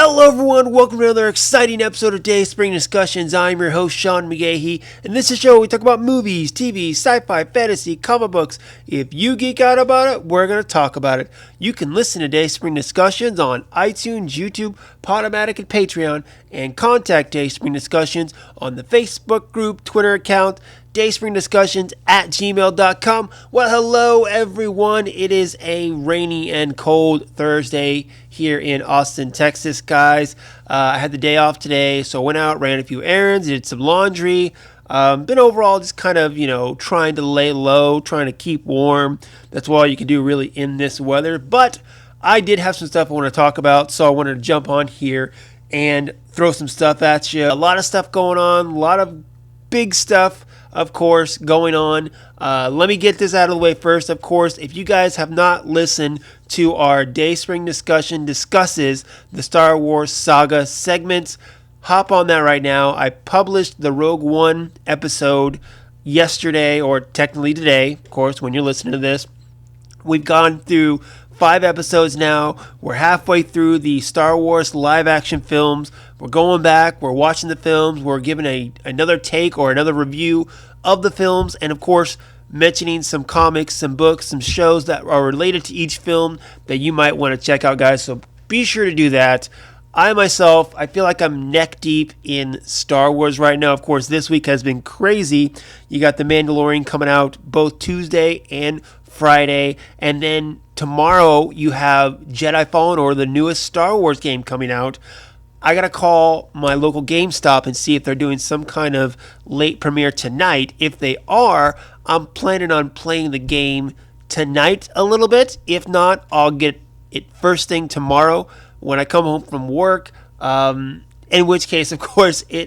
Hello everyone, welcome to another exciting episode of Dayspring Discussions. I'm your host Sean McGahee, and this is a show where we talk about movies, TV, sci-fi, fantasy, comic books. If you geek out about it, we're going to talk about it. You can listen to Dayspring Discussions on iTunes, YouTube, Podomatic, and Patreon, and contact Dayspring Discussions on the Facebook group, Twitter account, dayspringdiscussions@gmail.com. Well, hello everyone. It is a rainy and cold Thursday here in Austin, Texas, guys. I had the day off today, so I went out, ran a few errands, did some laundry. Been overall just kind of, trying to lay low, trying to keep warm. That's all you can do really in this weather. But I did have some stuff I want to talk about, so I wanted to jump on here and throw some stuff at you. A lot of stuff going on, a lot of big stuff, of course, going on. Let me get this out of the way first. Of course, if you guys have not listened to our Dayspring discussion discusses the Star Wars saga segments, hop on that right now. I published the Rogue One episode yesterday, or technically today, of course, when you're listening to this. We've gone through 5 episodes now. We're halfway through the Star Wars live action films. We're going back, we're watching the films, we're giving another take or another review of the films, and of course mentioning some comics, some books, some shows that are related to each film that you might want to check out, guys. So be sure to do that. I myself, I feel like I'm neck deep in Star Wars right now. Of course, this week has been crazy. You got The Mandalorian coming out both Tuesday and Friday, and then tomorrow you have Jedi Fallen Order, the newest Star Wars game, coming out. I gotta call my local GameStop and see if they're doing some kind of late premiere tonight. If they are, I'm planning on playing the game tonight a little bit. If not, I'll get it first thing tomorrow when I come home from work. In which case, of course, I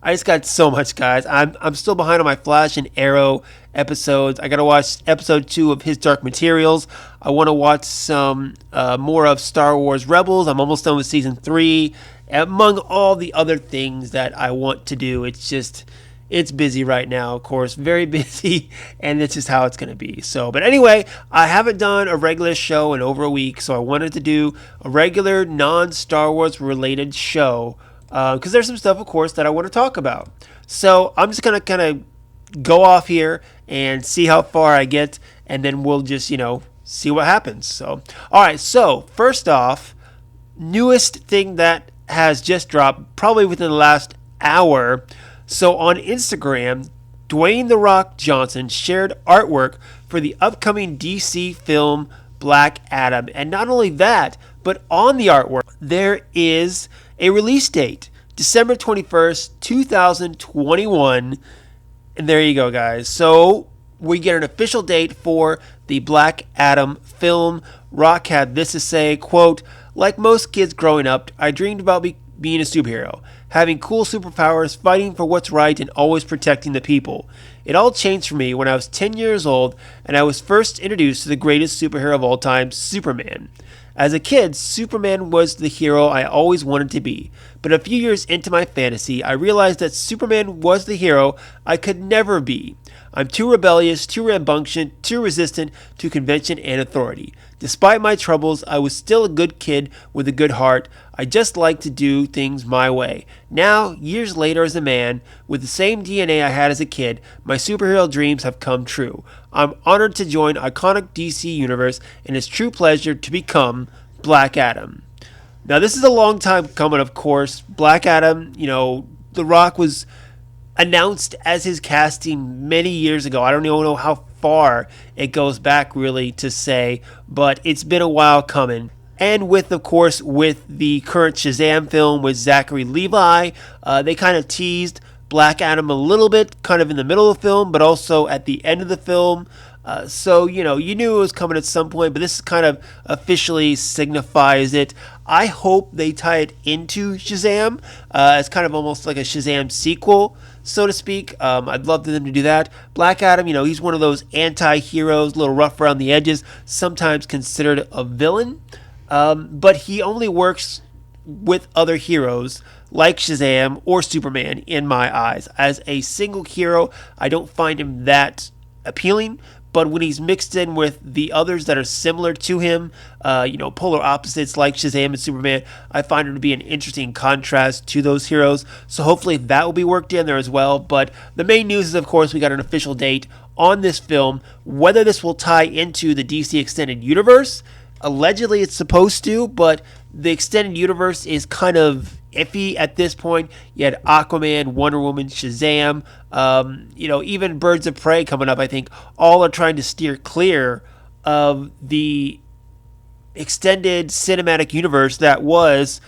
just got so much, guys. I'm still behind on my Flash and Arrow episodes. I gotta watch episode 2 of His Dark Materials. I want to watch some more of Star Wars Rebels. I'm almost done with season 3. Among all the other things that I want to do, it's busy right now, of course, very busy, and it's just how it's going to be. So, but anyway, I haven't done a regular show in over a week, so I wanted to do a regular non-Star Wars related show, because there's some stuff, of course, that I want to talk about. So I'm just going to kind of go off here and see how far I get, and then we'll just, see what happens. So, all right, so first off, newest thing that has just dropped, probably within the last hour. So on Instagram, Dwayne "The Rock" Johnson shared artwork for the upcoming DC film Black Adam. And not only that, but on the artwork, there is a release date, December 21st, 2021. And there you go, guys. So we get an official date for the Black Adam film. Rock had this to say, quote, "Like most kids growing up, I dreamed about being a superhero, having cool superpowers, fighting for what's right, and always protecting the people. It all changed for me when I was 10 years old and I was first introduced to the greatest superhero of all time, Superman. As a kid, Superman was the hero I always wanted to be, but a few years into my fantasy, I realized that Superman was the hero I could never be. I'm too rebellious, too rambunctious, too resistant to convention and authority. Despite my troubles, I was still a good kid with a good heart. I just liked to do things my way. Now, years later as a man, with the same DNA I had as a kid, my superhero dreams have come true. I'm honored to join iconic DC universe, and it's true pleasure to become Black Adam." Now, this is a long time coming, of course. Black Adam, The Rock was announced as his casting many years ago. I don't even know how far it goes back really to say, but it's been a while coming. And with the current Shazam film with Zachary Levi, they kind of teased Black Adam a little bit, kind of in the middle of the film, but also at the end of the film. So, you knew it was coming at some point, but this kind of officially signifies it. I hope they tie it into Shazam as kind of almost like a Shazam sequel, so to speak. I'd love for them to do that. Black Adam, he's one of those anti-heroes, a little rough around the edges, sometimes considered a villain, but he only works with other heroes like Shazam or Superman in my eyes. As a single hero, I don't find him that appealing, but when he's mixed in with the others that are similar to him, polar opposites like Shazam and Superman, I find him to be an interesting contrast to those heroes. So hopefully that will be worked in there as well. But the main news is, of course, we got an official date on this film. Whether this will tie into the DC Extended Universe, allegedly it's supposed to, but the Extended Universe is kind of iffy at this point. You had Aquaman, Wonder Woman, Shazam, even Birds of Prey coming up. I think all are trying to steer clear of the extended cinematic universe that was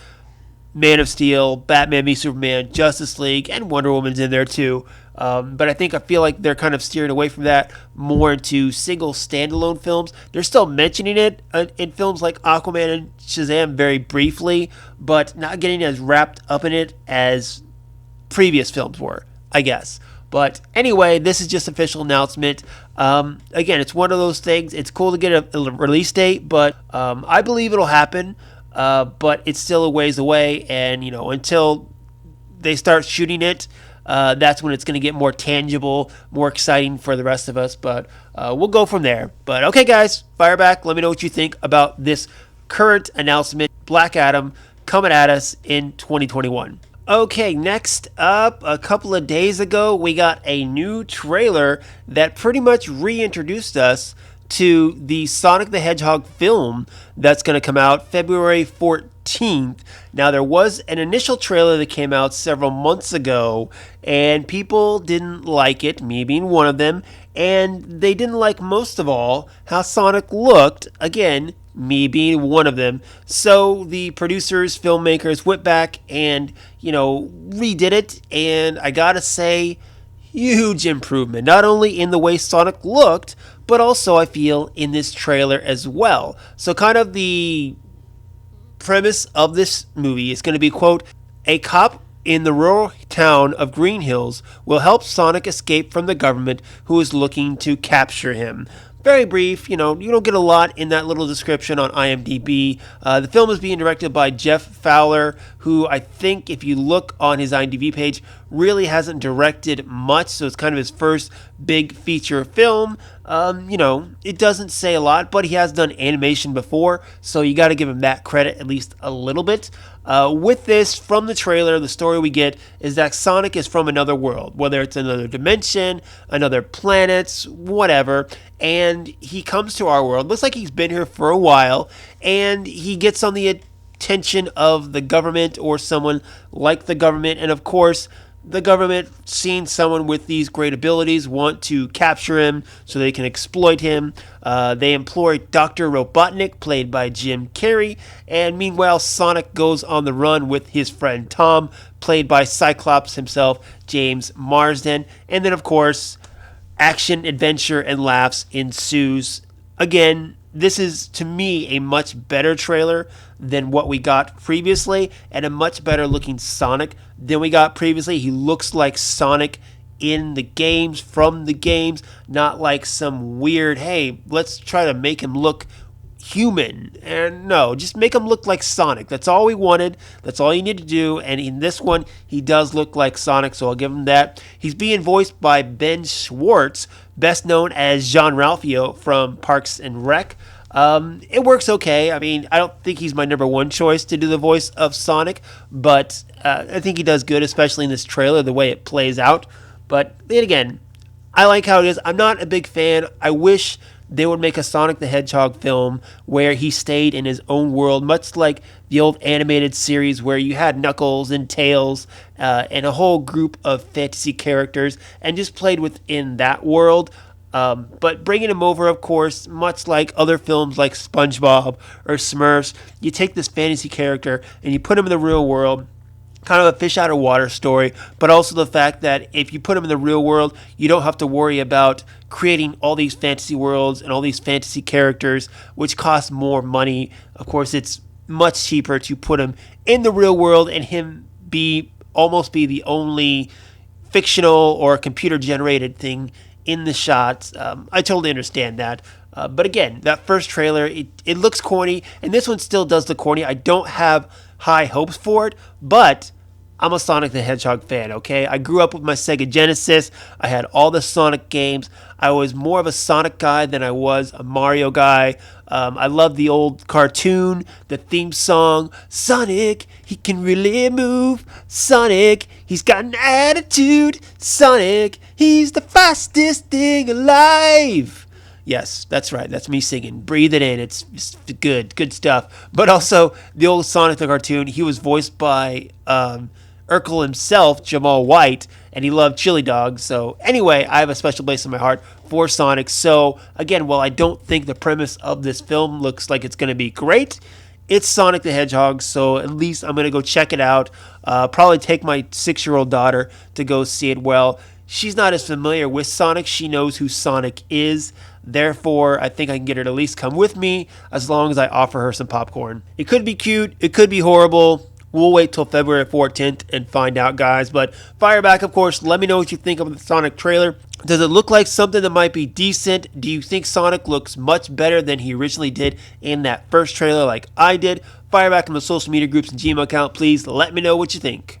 Man of Steel, Batman v Superman, Justice League, and Wonder Woman's in there too. But I feel like they're kind of steering away from that more into single standalone films. They're still mentioning it in films like Aquaman and Shazam very briefly, but not getting as wrapped up in it as previous films were, I guess. But anyway, this is just official announcement. Again, it's one of those things. It's cool to get a release date, but I believe it'll happen. But it's still a ways away, and until they start shooting it, that's when it's going to get more tangible, more exciting for the rest of us. But we'll go from there. But okay, guys, fire back. Let me know what you think about this current announcement, Black Adam, coming at us in 2021. Okay, next up, a couple of days ago, we got a new trailer that pretty much reintroduced us to the Sonic the Hedgehog film that's going to come out February 14th. Now, there was an initial trailer that came out several months ago, and people didn't like it, me being one of them, and they didn't like most of all how Sonic looked, again, me being one of them. So the producers, filmmakers went back and, redid it, and I gotta say, huge improvement, not only in the way Sonic looked, but also I feel in this trailer as well. So kind of the premise of this movie is going to be, quote, a cop in the rural town of Green Hills will help Sonic escape from the government who is looking to capture him. Very brief, you don't get a lot in that little description on IMDb. The film is being directed by Jeff Fowler, who I think, if you look on his IMDb page, really hasn't directed much, so it's kind of his first big feature film. It doesn't say a lot, but he has done animation before, so you got to give him that credit at least a little bit. With this, from the trailer, the story we get is that Sonic is from another world, whether it's another dimension, another planet, whatever, and he comes to our world. Looks like he's been here for a while, and he gets on the attention of the government or someone like the government, and of course, the government, seeing someone with these great abilities, want to capture him so they can exploit him. They employ Dr. Robotnik, played by Jim Carrey, and meanwhile, Sonic goes on the run with his friend Tom, played by Cyclops himself, James Marsden. And then, of course, action, adventure, and laughs ensues. Again, this is, to me, a much better trailer than what we got previously, and a much better looking Sonic than we got previously. He looks like Sonic in the games, from the games, not like some weird, hey, let's try to make him look human. And no, just make him look like Sonic. That's all we wanted. That's all you need to do. And in this one, he does look like Sonic, so I'll give him that. He's being voiced by Ben Schwartz, best known as Jean-Ralphio from Parks and Rec. It works okay. I mean, I don't think he's my number one choice to do the voice of Sonic, but I think he does good, especially in this trailer, the way it plays out. But then again, I like how it is. I'm not a big fan. I wish they would make a Sonic the Hedgehog film where he stayed in his own world, much like the old animated series where you had Knuckles and Tails and a whole group of fantasy characters and just played within that world. But bringing him over, of course, much like other films like SpongeBob or Smurfs, you take this fantasy character and you put him in the real world, kind of a fish out of water story, but also the fact that if you put him in the real world, you don't have to worry about creating all these fantasy worlds and all these fantasy characters, which cost more money. Of course, it's much cheaper to put him in the real world and him almost be the only fictional or computer generated thing in the shots. I totally understand that. But again, that first trailer, it looks corny, and this one still does the corny. I don't have high hopes for it, but I'm a Sonic the Hedgehog fan, okay? I grew up with my Sega Genesis. I had all the Sonic games. I was more of a Sonic guy than I was a Mario guy. I love the old cartoon, the theme song. Sonic, he can really move. Sonic, he's got an attitude. Sonic, he's the fastest thing alive. Yes, that's right. That's me singing. Breathe it in. It's good stuff. But also, the old Sonic the cartoon, he was voiced by Urkel himself, Jamal White, and he loved chili dogs. So anyway, I have a special place in my heart for Sonic. So again, while I don't think the premise of this film looks like it's going to be great, it's Sonic the Hedgehog, so at least I'm going to go check it out. Probably take my 6-year-old daughter to go see it. Well, she's not as familiar with Sonic. She knows who Sonic is. Therefore, I think I can get her to at least come with me as long as I offer her some popcorn. It could be cute. It could be horrible. We'll wait till February 14th and find out, guys. But fire back, of course. Let me know what you think of the Sonic trailer. Does it look like something that might be decent? Do you think Sonic looks much better than he originally did in that first trailer like I did? Fire back in the social media groups and Gmail account. Please let me know what you think.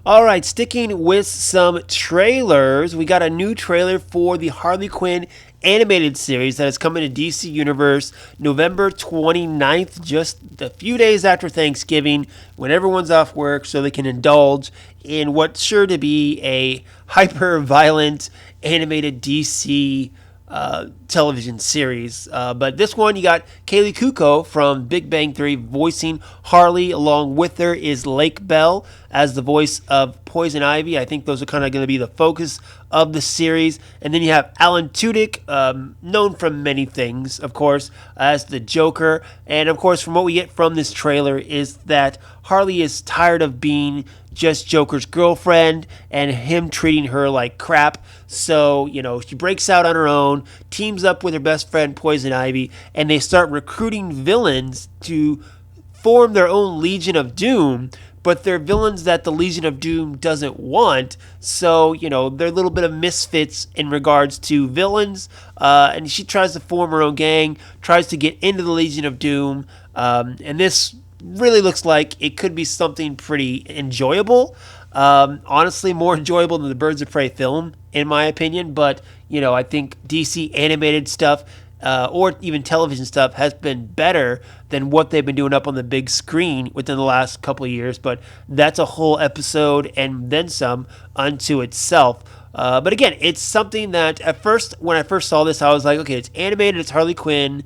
All right, sticking with some trailers, we got a new trailer for the Harley Quinn animated series that is coming to DC Universe November 29th, just a few days after Thanksgiving, when everyone's off work so they can indulge in what's sure to be a hyper-violent animated DC television series. But this one, you got Kaylee Cuoco from Big Bang Theory voicing Harley. Along with her is Lake Bell as the voice of Poison Ivy. I think those are kind of going to be the focus of the series. And then you have Alan Tudyk, known from many things, of course, as the Joker. And of course, from what we get from this trailer is that Harley is tired of being just Joker's girlfriend and him treating her like crap. So, she breaks out on her own, teams up with her best friend Poison Ivy, and they start recruiting villains to form their own Legion of Doom. But they're villains that the Legion of Doom doesn't want. So, they're a little bit of misfits in regards to villains. And she tries to form her own gang, tries to get into the Legion of Doom. And this really looks like it could be something pretty enjoyable. Honestly, more enjoyable than the Birds of Prey film, in my opinion. But, I think DC animated stuff or even television stuff has been better than what they've been doing up on the big screen within the last couple of years. But that's a whole episode and then some unto itself. But again, it's something that at first, when I first saw this, I was like, okay, it's animated, it's Harley Quinn.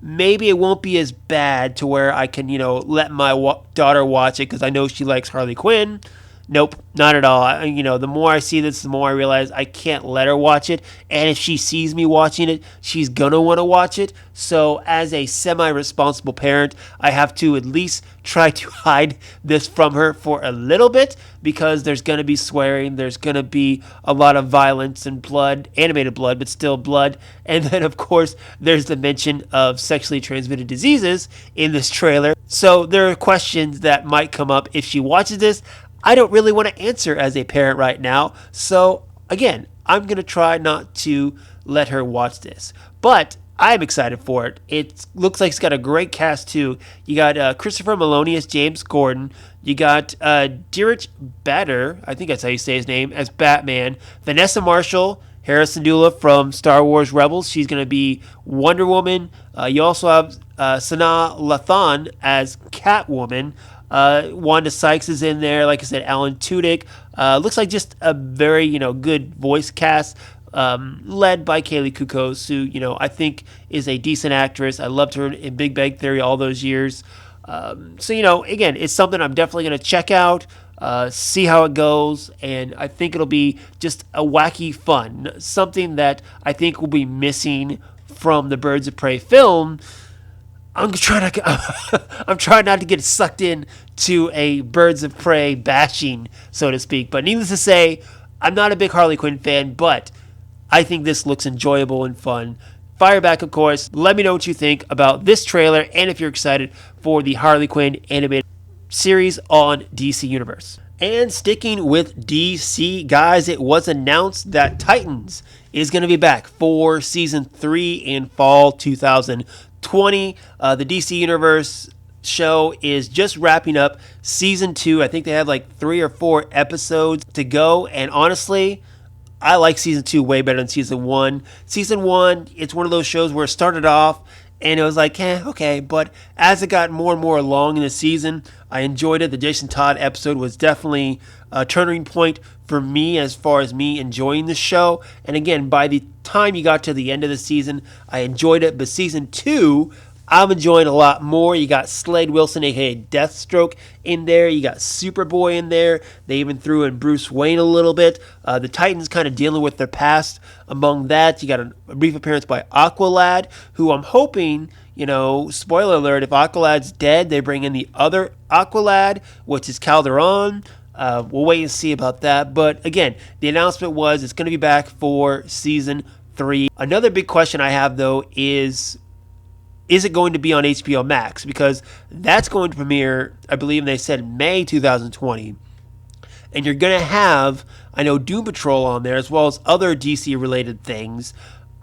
Maybe it won't be as bad to where I can, let my daughter watch it because I know she likes Harley Quinn. Nope, not at all. The more I see this, the more I realize I can't let her watch it. And if she sees me watching it, she's going to want to watch it. So as a semi-responsible parent, I have to at least try to hide this from her for a little bit because there's going to be swearing. There's going to be a lot of violence and blood, animated blood, but still blood. And then, of course, there's the mention of sexually transmitted diseases in this trailer. So there are questions that might come up if she watches this. I don't really want to answer as a parent right now. So, again, I'm going to try not to let her watch this. But I'm excited for it. It looks like it's got a great cast, too. You got Christopher Meloni as James Gordon. You got Dirich Bader, I think that's how you say his name, as Batman. Vanessa Marshall, Hera Syndulla from Star Wars Rebels. She's going to be Wonder Woman. You also have Sanaa Lathan as Catwoman. Wanda Sykes is in there. Like I said, Alan Tudyk. Looks like just a very, good voice cast led by Kaylee Cuoco, who, I think is a decent actress. I loved her in Big Bang Theory all those years. So, again, it's something I'm definitely going to check out, see how it goes, and I think it'll be just a wacky fun. Something that I think will be missing from the Birds of Prey film. I'm trying not to get sucked in to a Birds of Prey bashing, so to speak. But needless to say, I'm not a big Harley Quinn fan, but I think this looks enjoyable and fun. Fire back, of course. Let me know what you think about this trailer and if you're excited for the Harley Quinn animated series on DC Universe. And sticking with DC, guys, it was announced that Titans is going to be back for Season 3 in fall 2020. The DC Universe show is just wrapping up season 2. I think they have like 3 or 4 episodes to go, and honestly, I like season 2 way better than season 1. Season 1, it's one of those shows where it started off and it was like, okay, but as it got more and more along in the season, I enjoyed it. The Jason Todd episode was definitely a turning point for me as far as me enjoying the show. And again, by the time you got to the end of the season, I enjoyed it. But season 2, I'm enjoying a lot more. You got Slade Wilson, aka Deathstroke, in there. You got Superboy in there. They even threw in Bruce Wayne a little bit. The Titans kind of dealing with their past. Among that, you got a brief appearance by Aqualad, who I'm hoping, spoiler alert, if Aqualad's dead, they bring in the other Aqualad, which is Calderon. We'll wait and see about that. But again, the announcement was it's going to be back for season 3. Another big question I have, though, is it going to be on HBO Max? Because that's going to premiere, I believe they said May 2020. And you're going to have, I know, Doom Patrol on there, as well as other DC-related things.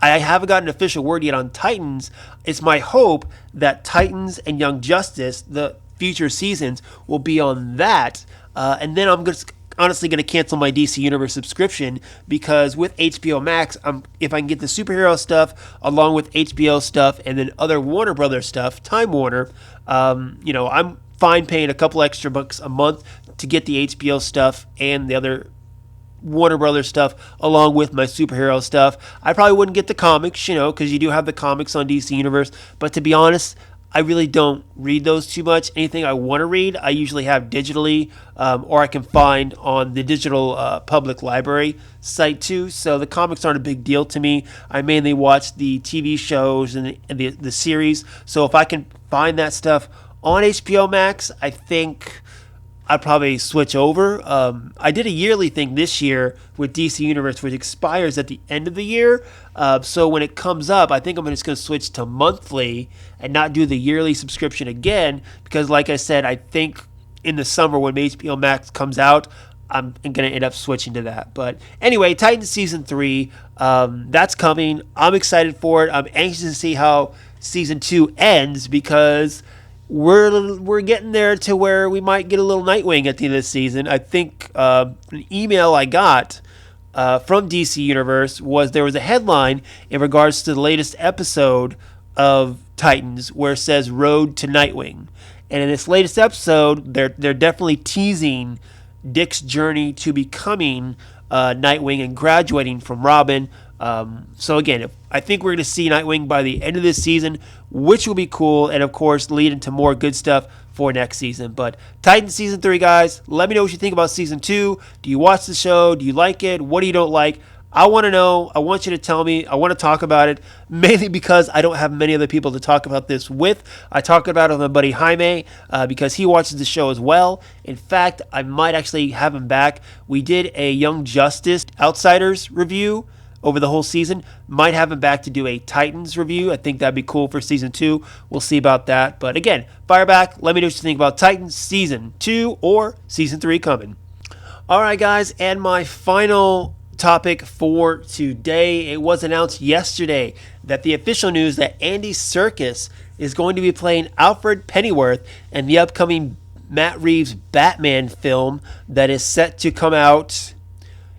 I haven't gotten an official word yet on Titans. It's my hope that Titans and Young Justice, the future seasons, will be on that. And then I'm honestly going to cancel my DC Universe subscription, because with HBO Max, if I can get the superhero stuff along with HBO stuff and then other Warner Brothers stuff, Time Warner, I'm fine paying a couple extra bucks a month to get the HBO stuff and the other Warner Brothers stuff along with my superhero stuff. I probably wouldn't get the comics, because you do have the comics on DC Universe, but to be honest, I really don't read those too much. Anything I want to read, I usually have digitally, or I can find on the digital public library site too. So the comics aren't a big deal to me. I mainly watch the TV shows and the series. So if I can find that stuff on HBO Max, I think I'd probably switch over. I did a yearly thing this year with DC Universe, which expires at the end of the year. So when it comes up, I think I'm just going to switch to monthly and not do the yearly subscription again. Because like I said, I think in the summer when HBO Max comes out, I'm going to end up switching to that. But anyway, Titans Season 3, that's coming. I'm excited for it. I'm anxious to see how Season 2 ends, because we're getting there to where we might get a little Nightwing at the end of the season. I think an email I got from DC Universe there was a headline in regards to the latest episode of Titans where it says Road to Nightwing. And in this latest episode, they're definitely teasing Dick's journey to becoming Nightwing and graduating from Robin. So again, I think we're going to see Nightwing by the end of this season, which will be cool, and of course lead into more good stuff for next season. But Titans Season 3, guys, let me know what you think about Season 2. Do you watch the show? Do you like it? What do you don't like? I want to know. I want you to tell me. I want to talk about it, mainly because I don't have many other people to talk about this with. I talk about it with my buddy Jaime because he watches the show as well. In fact, I might actually have him back. We did a Young Justice Outsiders review over the whole season. Might have him back to do a Titans review. I think that'd be cool for Season 2. We'll see about that. But again, fire back. Let me know what you think about Titans Season 2 or Season 3 coming. All right, guys, and my final topic for today. It was announced yesterday that the official news that Andy Serkis is going to be playing Alfred Pennyworth in the upcoming Matt Reeves Batman film that is set to come out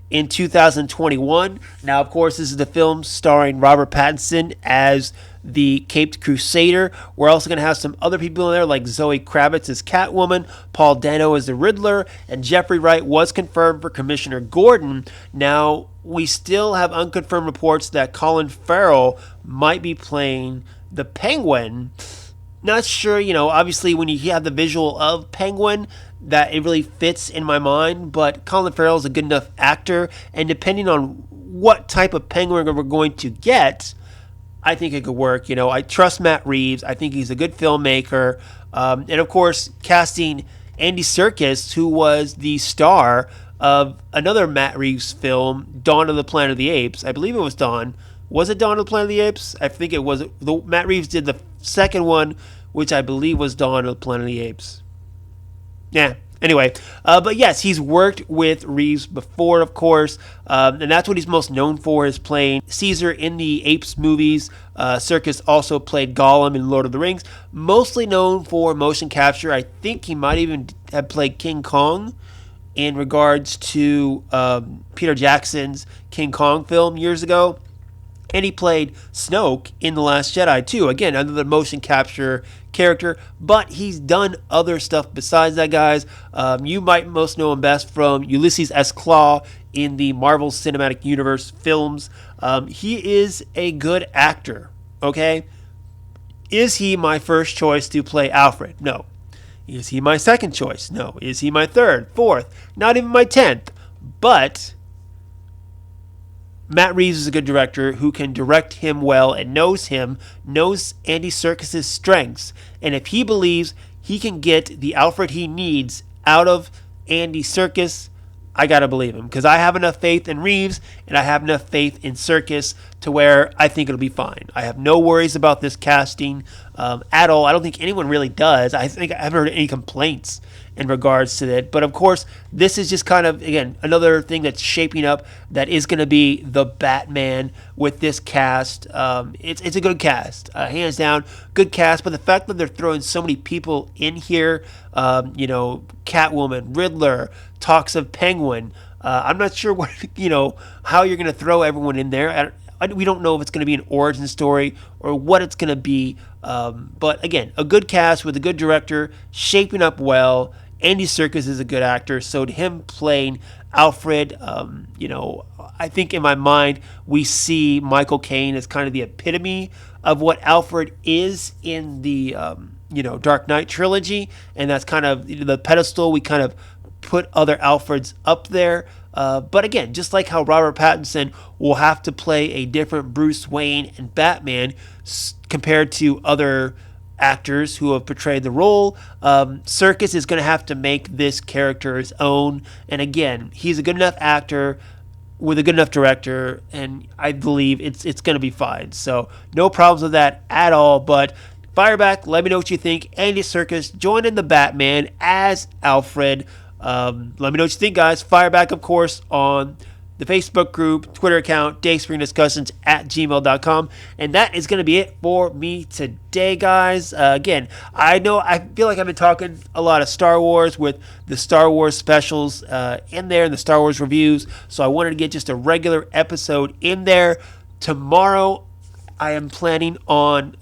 in 2021. Now, of course, this is the film starring Robert Pattinson as the Caped Crusader. We're also going to have some other people in there, like Zoe Kravitz as Catwoman, Paul Dano as the Riddler, and Jeffrey Wright was confirmed for Commissioner Gordon. Now, we still have unconfirmed reports that Colin Farrell might be playing the Penguin. Not sure, obviously when you have the visual of Penguin, that it really fits in my mind, but Colin Farrell is a good enough actor, and depending on what type of Penguin we're going to get, I think it could work. I trust Matt Reeves. I think he's a good filmmaker. And of course, casting Andy Serkis, who was the star of another Matt Reeves film, Dawn of the Planet of the Apes. I believe it was Dawn. Was it Dawn of the Planet of the Apes? I think it was. Matt Reeves did the second one, which I believe was Dawn of the Planet of the Apes. Yeah, Anyway, but yes, he's worked with Reeves before, of course, and that's what he's most known for, is playing Caesar in the Apes movies. Serkis also played Gollum in Lord of the Rings, mostly known for motion capture. I think he might even have played King Kong in regards to Peter Jackson's King Kong film years ago. And he played Snoke in The Last Jedi too. Again, another motion capture character, but he's done other stuff besides that, guys. You might most know him best from Ulysses S. Claw in the Marvel Cinematic Universe films. He is a good actor, okay? Is he my first choice to play Alfred? No. Is he my second choice? No. Is he my third, fourth, not even my 10th? But Matt Reeves is a good director who can direct him well and knows Andy Serkis' strengths. And if he believes he can get the Alfred he needs out of Andy Serkis, I gotta believe him, because I have enough faith in Reeves and I have enough faith in Serkis to where I think it'll be fine. I have no worries about this casting at all. I don't think anyone really does. I think I haven't heard any complaints in regards to that. But of course, this is just kind of, again, another thing that's shaping up that is going to be the Batman with this cast. It's a good cast, hands down, good cast. But the fact that they're throwing so many people in here, Catwoman, Riddler, talks of Penguin. I'm not sure what how you're going to throw everyone in there. We don't know if it's going to be an origin story or what it's going to be. But again, a good cast with a good director, shaping up well. Andy Serkis is a good actor, so to him playing Alfred, I think in my mind we see Michael Caine as kind of the epitome of what Alfred is in the Dark Knight trilogy, and that's kind of the pedestal we kind of put other Alfreds up there. But again, just like how Robert Pattinson will have to play a different Bruce Wayne and Batman compared to other actors who have portrayed the role, Serkis is going to have to make this character his own. And again, he's a good enough actor with a good enough director, and I believe it's going to be fine. So no problems with that at all. But Fireback, let me know what you think. Andy Serkis joining the Batman as Alfred. Let me know what you think, guys. Fireback, of course, on the Facebook group, Twitter account, Dayspring Discussions at gmail.com. And that is going to be it for me today, guys. Again, I feel like I've been talking a lot of Star Wars with the Star Wars specials in there and the Star Wars reviews. So I wanted to get just a regular episode in there. Tomorrow, I am planning on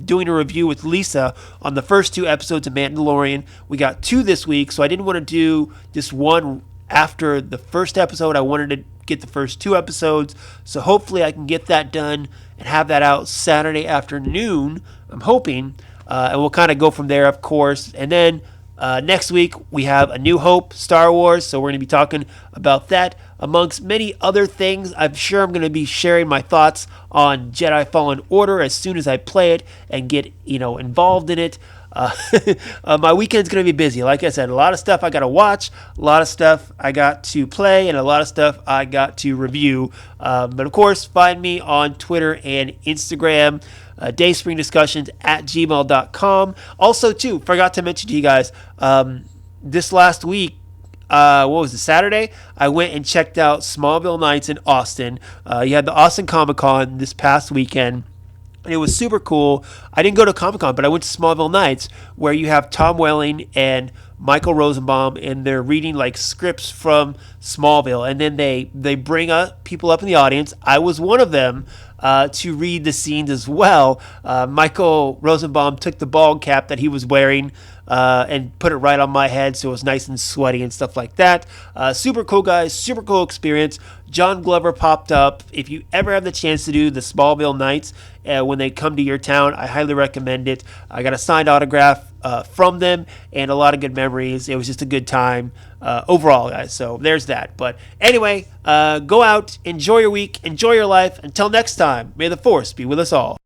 doing a review with Lisa on the first 2 episodes of Mandalorian. We got 2 this week, so I didn't want to do just one after the first episode. I wanted to get the first 2 episodes, so hopefully I can get that done and have that out Saturday afternoon, I'm hoping, and we'll kind of go from there, of course. And then next week we have A New Hope, Star Wars, so we're going to be talking about that amongst many other things. I'm sure I'm going to be sharing my thoughts on Jedi Fallen Order as soon as I play it and get involved in it. My weekend's going to be busy. Like I said, a lot of stuff I got to watch, a lot of stuff I got to play, and a lot of stuff I got to review. But of course, find me on Twitter and Instagram, Dayspring Discussions at gmail.com. Also, too, forgot to mention to you guys, this last week, what was it, Saturday? I went and checked out Smallville Nights in Austin. You had the Austin Comic-Con this past weekend. And it was super cool. I didn't go to Comic-Con, but I went to Smallville Nights, where you have Tom Welling and Michael Rosenbaum, and they're reading like scripts from Smallville. And then they bring up people up in the audience. I was one of them to read the scenes as well. Michael Rosenbaum took the bald cap that he was wearing and put it right on my head, so it was nice and sweaty and stuff like that. Super cool, guys. Super cool experience. John Glover popped up. If you ever have the chance to do the Smallville Nights when they come to your town, I highly recommend it. I got a signed autograph from them and a lot of good memories. It was just a good time overall, guys. So there's that. But anyway, go out, enjoy your week, enjoy your life. Until next time, may the Force be with us all.